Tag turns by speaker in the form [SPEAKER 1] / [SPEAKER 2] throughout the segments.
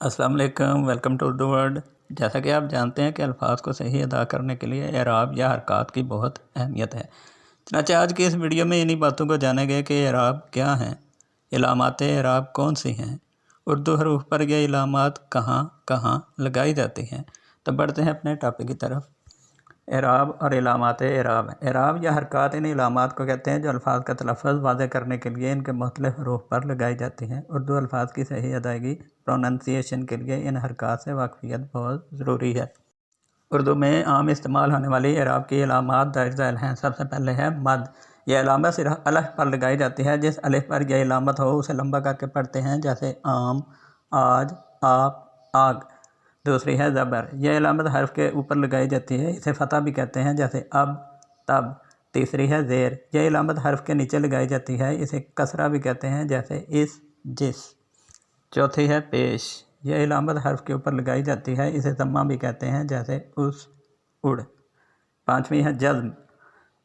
[SPEAKER 1] अस्सलाम वालेकुम, welcome to Urdu word. जैसा कि आप जानते हैं कि अल्फाज को सही अदा करने के लिए एराब या हरकत की बहुत अहमियत है। चनांचे आज की इस वीडियो में इन्हीं बातों को जानेंगे कि एराब क्या हैं, इलामात एराब कौन सी हैं, उर्दू हरूफ पर ये इलामात कहाँ कहाँ लगाई जाती हैं। तो बढ़ते हैं अपने टॉपिक की तरफ। एराब और इलामात एराब। एराब या हरकत इन इलामात को कहते हैं जो अल्फाज का तलफ़्फ़ुज़ वाज़ेह करने के लिए इनके मुख्तलिफ़ हरूफ पर लगाई जाती हैं। उर्दू अल्फाज की सही अदायगी प्रोनंसिएशन के लिए इन हरकत से वाक़फ़ियत बहुत ज़रूरी है। उर्दू में आम इस्तेमाल होने वाली एराब की इलामात दर्ज झैल हैं। सबसे पहले है मद। यह इलामत सिर्फ अलफ पर लगाई जाती है। जिस अलिफ पर यह इलामत हो उसे लंबा करके पढ़ते हैं, जैसे आम, आज, आप, आग। दूसरी है ज़बर। यह इलामत हर्फ के ऊपर लगाई जाती है, इसे फ़तह भी कहते हैं, जैसे अब, तब। तीसरी है ज़ेर। यह इलामत हर्फ के नीचे लगाई जाती है, इसे कसरा भी कहते हैं, जैसे इस, जिस। चौथी है पेश। यह इलामत हर्फ के ऊपर लगाई जाती है, इसे ज़म्मा भी कहते हैं, जैसे उस, उड़। पाँचवीं है जज़्म।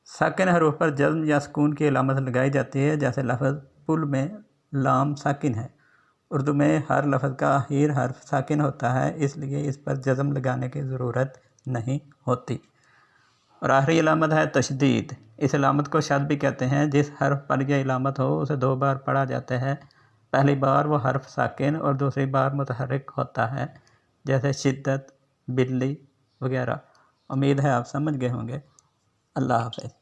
[SPEAKER 1] साकिन हरूफ पर जज़्म या सुकून की इलामत लगाई जाती है, जैसे लफ्ज़ पुल में लाम साकिन है। उर्दू में हर लफ्ज़ का आखिर हर्फ साकिन होता है, इसलिए इस पर जज़्म लगाने की ज़रूरत नहीं होती। और आखिरी इलामत है तशदीद। इस इलामत को शद भी कहते हैं। जिस हर्फ पर यह इलामत हो उसे दो बार पढ़ा जाता है। पहली बार वो हर्फ साकिन और दूसरी बार मुतहर्रिक होता है, जैसे शिद्दत, बिल्ली वगैरह। उम्मीद है आप समझ गए होंगे। अल्लाह हाफ़िज़।